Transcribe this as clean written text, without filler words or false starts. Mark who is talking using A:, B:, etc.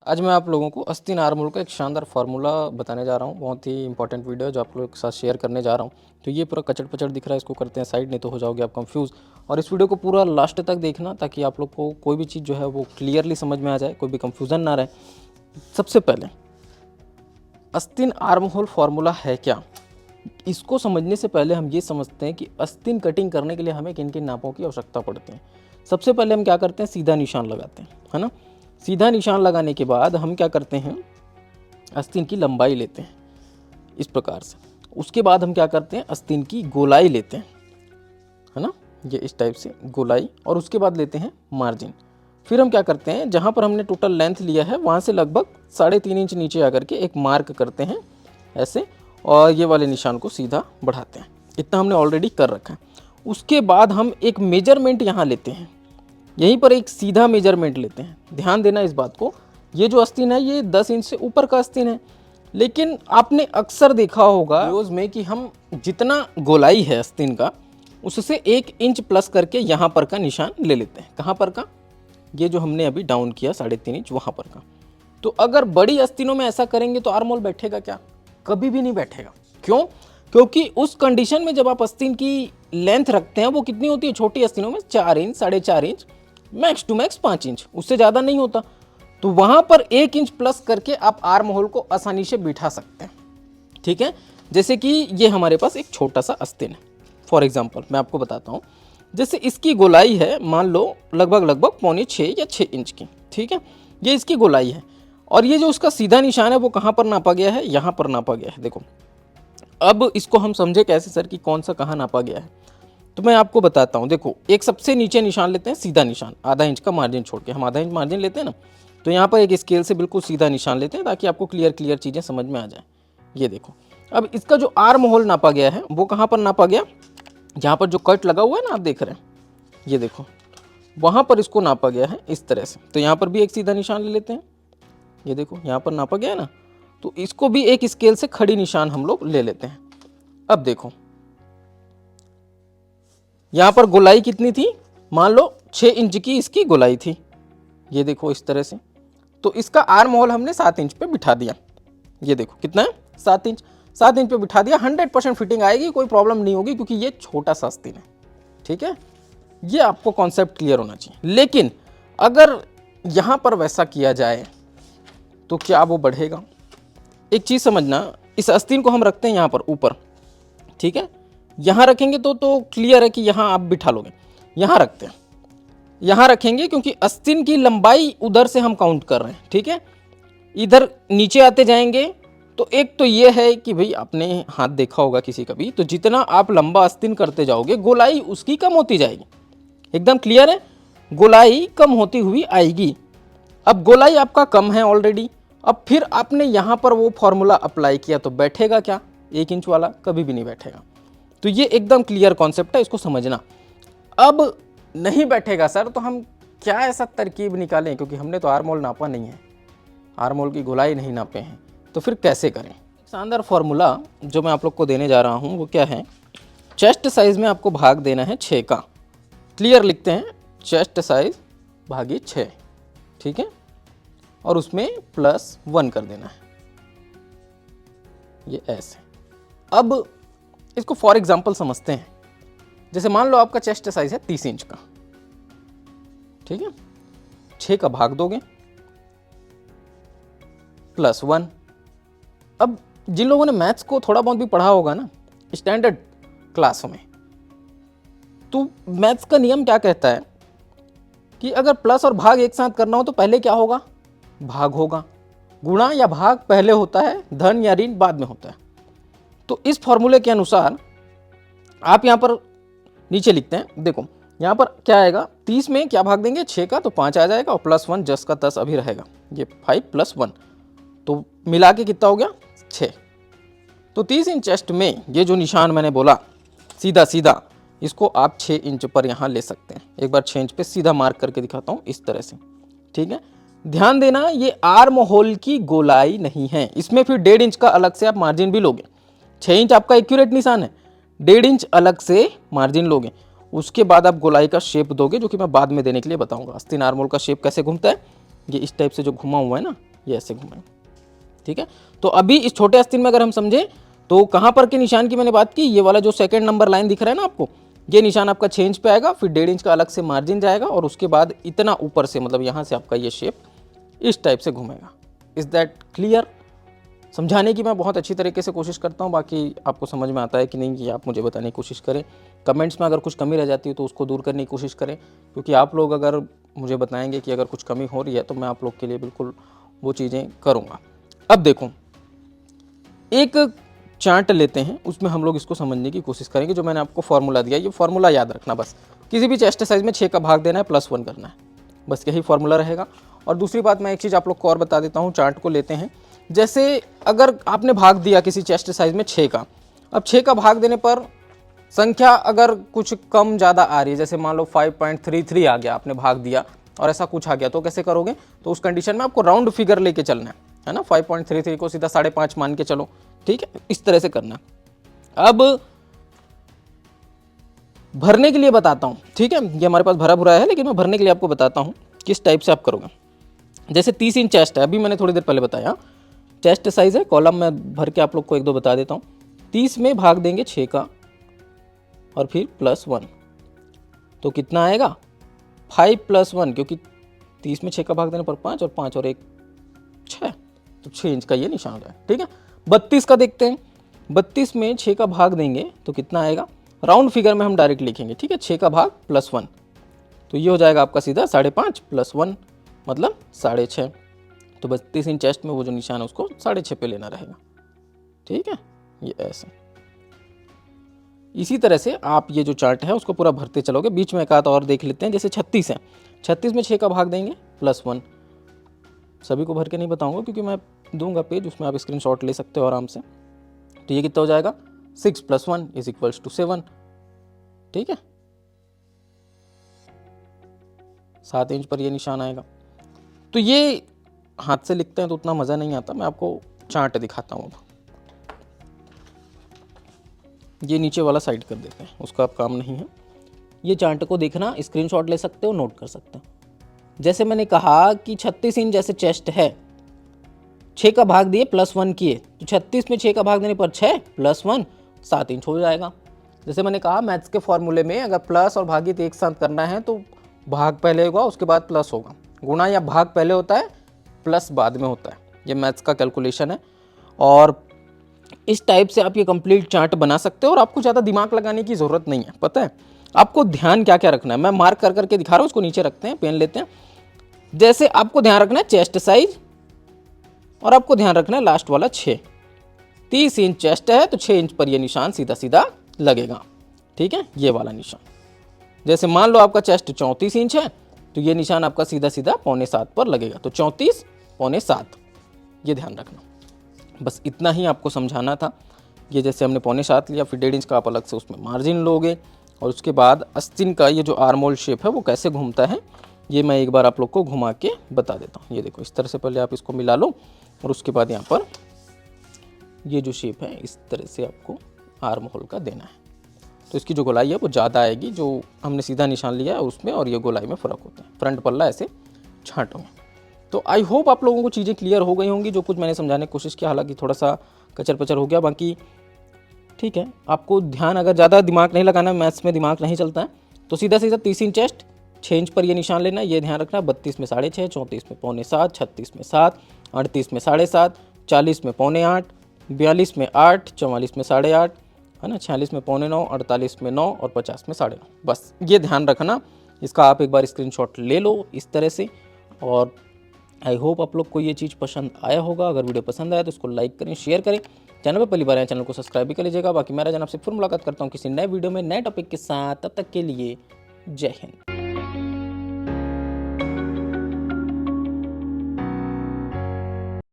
A: आज मैं आप लोगों को अस्तीन आर्मोल का एक शानदार फार्मूला बताने जा रहा हूँ। बहुत ही इंपॉर्टेंट वीडियो है जो आप लोगों के साथ शेयर करने जा रहा हूँ। तो ये पूरा कचड़ पचड़ दिख रहा है, इसको करते हैं साइड, नहीं तो हो जाओगे आप कंफ्यूज। और इस वीडियो को पूरा लास्ट तक देखना ताकि आप लोग को कोई भी चीज़ जो है वो क्लियरली समझ में आ जाए, कोई भी कंफ्यूजन ना रहे। सबसे पहले अस्तीन आर्महोल फार्मूला है क्या, इसको समझने से पहले हम ये समझते हैं कि अस्तीन कटिंग करने के लिए हमें किन किन नापों की आवश्यकता पड़ती है। सबसे पहले हम क्या करते हैं, सीधा निशान लगाते हैं, है ना। सीधा निशान लगाने के बाद हम क्या करते हैं, अस्तीन की लंबाई लेते हैं इस प्रकार से। उसके बाद हम क्या करते हैं, अस्तीन की गोलाई लेते हैं, है ना, ये इस टाइप से गोलाई। और उसके बाद लेते हैं मार्जिन। फिर हम क्या करते हैं, जहाँ पर हमने टोटल लेंथ लिया है वहाँ से लगभग 3.5 इंच नीचे आकर के एक मार्क करते हैं ऐसे, और ये वाले निशान को सीधा बढ़ाते हैं। इतना हमने ऑलरेडी कर रखा है। उसके बाद हम एक मेजरमेंट यहाँ लेते हैं, यहीं पर एक सीधा मेजरमेंट लेते हैं। ध्यान देना इस बात को, ये जो अस्तीन है ये 10 इंच से ऊपर का अस्तीन है। लेकिन आपने अक्सर देखा होगा वीडियोज़ में कि हम जितना गोलाई है अस्तीन का उससे 1 इंच प्लस करके यहाँ पर का निशान ले लेते हैं। कहाँ पर का, ये जो हमने अभी डाउन किया 3.5 इंच वहाँ पर का। तो अगर बड़ी अस्तीनों में ऐसा करेंगे तो आर्महोल बैठेगा क्या, कभी भी नहीं बैठेगा। क्यों? क्योंकि उस कंडीशन में जब आप अस्तीन की लेंथ रखते हैं वो कितनी होती है, छोटी अस्तीनों में 4 इंच, 4.5 इंच, मैक्स टू मैक्स 5 इंच, उससे ज़्यादा नहीं होता। तो वहाँ पर 1 इंच प्लस करके आप आर्महोल को आसानी से बिठा सकते हैं। ठीक है, जैसे कि ये हमारे पास एक छोटा सा अस्तीन है। फॉर एग्जांपल मैं आपको बताता हूँ, जैसे इसकी गोलाई है मान लो लगभग 5.25 या 6 इंच की। ठीक है, ये इसकी गोलाई है। और ये जो उसका सीधा निशान है वो कहाँ पर नापा गया है, यहाँ पर नापा गया है। देखो अब इसको हम समझे कैसे सर कि कौन सा कहाँ नापा गया है, तो मैं आपको बताता हूँ। देखो एक सबसे नीचे निशान लेते हैं, सीधा निशान, आधा इंच का मार्जिन छोड़ के। हम आधा इंच मार्जिन लेते हैं ना, तो यहाँ पर एक स्केल से बिल्कुल सीधा निशान लेते हैं ताकि आपको क्लियर चीज़ें समझ में आ जाए। ये देखो, अब इसका जो आर्म होल नापा गया है वो कहाँ पर नापा गया, यहाँ पर जो कट लगा हुआ है ना आप देख रहे हैं, ये देखो वहाँ पर इसको नापा गया है इस तरह से। तो यहाँ पर भी एक सीधा निशान ले लेते हैं, ये देखो यहाँ पर नापा गया है ना, तो इसको भी एक स्केल से खड़ी निशान हम लोग ले लेते हैं। अब देखो यहाँ पर गोलाई कितनी थी, मान लो 6 इंच की इसकी गोलाई थी, ये देखो इस तरह से। तो इसका आर्म होल हमने 7 इंच पे बिठा दिया, ये देखो कितना है, 7 इंच। 7 इंच पे बिठा दिया, 100% फिटिंग आएगी, कोई प्रॉब्लम नहीं होगी क्योंकि ये छोटा सा अस्तीन है। ठीक है, ये आपको कॉन्सेप्ट क्लियर होना चाहिए। लेकिन अगर यहाँ पर वैसा किया जाए तो क्या वो बढ़ेगा? एक चीज़ समझना, इस अस्तीन को हम रखते हैं यहाँ पर ऊपर, ठीक है, यहाँ रखेंगे तो क्लियर है कि यहाँ आप बिठा लोगे। यहाँ रखते हैं, यहाँ रखेंगे क्योंकि अस्तीन की लंबाई उधर से हम काउंट कर रहे हैं। ठीक है, इधर नीचे आते जाएंगे तो एक तो ये है कि भाई आपने हाथ देखा होगा किसी का भी, तो जितना आप लंबा अस्तीन करते जाओगे गोलाई उसकी कम होती जाएगी। एकदम क्लियर है, गोलाई कम होती हुई आएगी। अब गोलाई आपका कम है ऑलरेडी, अब फिर आपने यहाँ पर वो फॉर्मूला अप्लाई किया तो बैठेगा क्या, 1 इंच वाला कभी भी नहीं बैठेगा। तो ये एकदम क्लियर कॉन्सेप्ट है, इसको समझना। अब नहीं बैठेगा सर तो हम क्या ऐसा तरकीब निकालें, क्योंकि हमने तो आर्महोल नापा नहीं है, आर्महोल की गोलाई नहीं नापे हैं, तो फिर कैसे करें। शानदार फार्मूला जो मैं आप लोग को देने जा रहा हूँ वो क्या है, चेस्ट साइज़ में आपको भाग देना है 6 का। क्लियर लिखते हैं, चेस्ट साइज भागी 6, ठीक है, और उसमें +1 कर देना है, ये ऐसे। अब इसको फॉर एग्जांपल समझते हैं। जैसे मान लो आपका चेस्ट साइज है 30 इंच का, ठीक है, 6 का भाग दोगे +1। अब जिन लोगों ने मैथ्स को थोड़ा बहुत भी पढ़ा होगा ना स्टैंडर्ड क्लासों में, तो मैथ्स का नियम क्या कहता है कि अगर प्लस और भाग एक साथ करना हो तो पहले क्या होगा, भाग होगा। गुणा या भाग पहले होता है, धन या ऋण बाद में होता है। तो इस फॉर्मूले के अनुसार आप यहाँ पर नीचे लिखते हैं, देखो यहाँ पर क्या आएगा, 30 में क्या भाग देंगे 6 का, तो 5 आ जाएगा, और +1 10 का 10 अभी रहेगा, ये 5 + 1, तो मिला के कितना हो गया 6। तो 30 इंच चेस्ट में ये जो निशान मैंने बोला सीधा सीधा, इसको आप 6 इंच पर यहाँ ले सकते हैं। एक बार 6 इंच पे सीधा मार्क करके दिखाता हूँ इस तरह से, ठीक है। ध्यान देना ये आर्म होल की गोलाई नहीं है, इसमें फिर 1.5 इंच का अलग से आप मार्जिन भी लोगे। 6 इंच आपका एक्यूरेट निशान है, 1.5 इंच अलग से मार्जिन लोगे। उसके बाद आप गोलाई का शेप दोगे, जो कि मैं बाद में देने के लिए बताऊंगा। अस्तीन आर्महोल का शेप कैसे घूमता है, ये इस टाइप से जो घुमा हुआ है ना, ये ऐसे घूमेगा। ठीक है, तो अभी इस छोटे आस्तीन में अगर हम समझे तो कहाँ पर के निशान की मैंने बात की, ये वाला जो सेकंड नंबर लाइन दिख रहा है ना आपको, ये निशान आपका चेंज पे आएगा, फिर 1.5 इंच का अलग से मार्जिन जाएगा और उसके बाद इतना ऊपर से मतलब यहाँ से आपका ये शेप इस टाइप से घूमेगा। Is that clear? समझाने की मैं बहुत अच्छी तरीके से कोशिश करता हूँ, बाकी आपको समझ में आता है कि नहीं ये आप मुझे बताने की कोशिश करें। कमेंट्स में अगर कुछ कमी रह जाती है तो उसको दूर करने की कोशिश करें, क्योंकि आप लोग अगर मुझे बताएंगे कि अगर कुछ कमी हो रही है तो मैं आप लोग के लिए बिल्कुल वो चीज़ें करूँगा। अब देखो, एक चार्ट लेते हैं, उसमें हम लोग इसको समझने की कोशिश करेंगे। जो मैंने आपको फार्मूला दिया, ये फार्मूला याद रखना बस। किसी भी चेस्ट साइज में 6 का भाग देना है, +1 करना है, बस यही फार्मूला रहेगा। और दूसरी बात, मैं एक चीज़ आप लोग को और बता देता हूँ। चार्ट को लेते हैं, जैसे अगर आपने भाग दिया किसी चेस्ट साइज में 6 का, अब 6 का भाग देने पर संख्या अगर कुछ कम ज़्यादा आ रही है, जैसे मान लो 5.33 आ गया, आपने भाग दिया और ऐसा कुछ आ गया, तो कैसे करोगे? तो उस कंडीशन में आपको राउंड फिगर लेके चलना है ना। 5.33 को सीधा 5.5 मान के चलो, ठीक है, इस तरह से करना। अब भरने के लिए बताता हूं, ठीक है, ये हमारे पास भरा भुरा है, लेकिन मैं भरने के लिए आपको बताता हूं किस टाइप से आप करोगे। जैसे 30 इंच चेस्ट है, अभी मैंने थोड़ी देर पहले बताया चेस्ट साइज है, कॉलम में भर के आप लोग को 1-2 बता देता हूं। 30 में भाग देंगे 6 का और फिर +1, तो कितना आएगा? 5 + 1, क्योंकि 30 में 6 का भाग देने पर 5 और 5 और 1 6, तो 6 इंच का ये निशान हो जाएगा। ठीक है, 32 का देखते हैं। 32 में 6 का भाग देंगे तो कितना आएगा? राउंड फिगर में हम डायरेक्ट लिखेंगे, ठीक है, 6 का भाग +1, तो ये हो जाएगा आपका सीधा 5.5 + 1 मतलब 6.5। तो 32 इंच चेस्ट में वो जो निशान है उसको 6.5 पे लेना रहेगा। ठीक है, ये ऐसे। इसी तरह से आप ये जो चार्ट है उसको पूरा भरते चलोगे। बीच में एक आध और देख लेते हैं, जैसे 36 है, 36 में 6 का भाग देंगे +1। सभी को भर के नहीं बताऊंगा क्योंकि मैं दूंगा पेज, उसमें आप स्क्रीनशॉट ले सकते हो आराम से। तो ये कितना हो जाएगा? 6 + 1 = 7। ठीक है, 7 इंच पर ये निशान आएगा। तो ये हाथ से लिखते हैं तो उतना मज़ा नहीं आता, मैं आपको चार्ट दिखाता हूँ। ये नीचे वाला साइड कर देते हैं, उसका अब काम नहीं है। ये चार्ट को देखना, स्क्रीनशॉट ले सकते हो, नोट कर सकते हो। जैसे मैंने कहा कि 36 इंच जैसे चेस्ट है, 6 का भाग दिए +1 किए, तो 36 में 6 का भाग देने पर 6 + 1 7 इंच हो जाएगा। जैसे मैंने कहा मैथ्स के फॉर्मूले में अगर प्लस और भागित एक साथ करना है तो भाग पहले होगा, उसके बाद प्लस होगा। गुणा या भाग पहले होता है, प्लस बाद में होता है। ये मैथ्स का कैलकुलेशन है और इस टाइप से आप ये कंप्लीट चार्ट बना सकते हो और आपको ज़्यादा दिमाग लगाने की ज़रूरत नहीं है। पता है आपको ध्यान क्या क्या रखना है, मैं मार्क कर करके दिखा रहा हूँ, उसको नीचे रखते हैं, पेन लेते हैं। जैसे आपको ध्यान रखना है चेस्ट साइज और आपको ध्यान रखना है लास्ट वाला 6। 30 इंच चेस्ट है तो 6 इंच पर ये निशान सीधा सीधा लगेगा। ठीक है, ये वाला निशान। जैसे मान लो आपका चेस्ट 34 इंच है तो ये निशान आपका सीधा सीधा 6.25 पर लगेगा, तो 34 6.25, ये ध्यान रखना। बस इतना ही आपको समझाना था। ये जैसे हमने 6.25 लिया, फिर 1.5 इंच का आप अलग से उसमें मार्जिन लोगे और उसके बाद आस्तीन का ये जो आर्मोल शेप है वो कैसे घूमता है ये मैं एक बार आप लोग को घुमा के बता देता हूँ। ये देखो, इस तरह से पहले आप इसको मिला लो और उसके बाद यहाँ पर ये जो शेप है इस तरह से आपको आर्म होल का देना है। तो इसकी जो गोलाई है वो ज़्यादा आएगी, जो हमने सीधा निशान लिया है उसमें और ये गोलाई में फ़र्क होता है। फ्रंट पल्ला ऐसे छांटो। तो आई होप आप लोगों को चीज़ें क्लियर हो गई होंगी, जो कुछ मैंने समझाने की कोशिश किया, हालांकि थोड़ा सा कचर पचर हो गया, बाकी ठीक है। आपको ध्यान, अगर ज़्यादा दिमाग नहीं लगाना, मैथ्स में दिमाग नहीं चलता है, तो सीधा सीधा 30 इंच चेस्ट 6 इंच पर ये निशान लेना, ये ध्यान रखना। 32 में 6.5, 34 में 6.25, 36 में 7, 38 में 7.5, 40 में 6.25, 42 में 8, 44 में 8.5, है ना, 46 में 8.25, 48 में 9 और 50 में 9.5। बस ये ध्यान रखना। इसका आप एक बार स्क्रीनशॉट ले लो इस तरह से। और आई होप आप लोग को ये चीज़ पसंद आया होगा। अगर वीडियो पसंद आया तो इसको लाइक करें, शेयर करें। चैनल पर पहली बार आए चैनल को सब्सक्राइब भी कर लीजिएगा। बाकी मैं राजन आपसे फिर मुलाकात करता हूँ किसी नए वीडियो में नए टॉपिक के साथ। तब तक के लिए जय हिंद।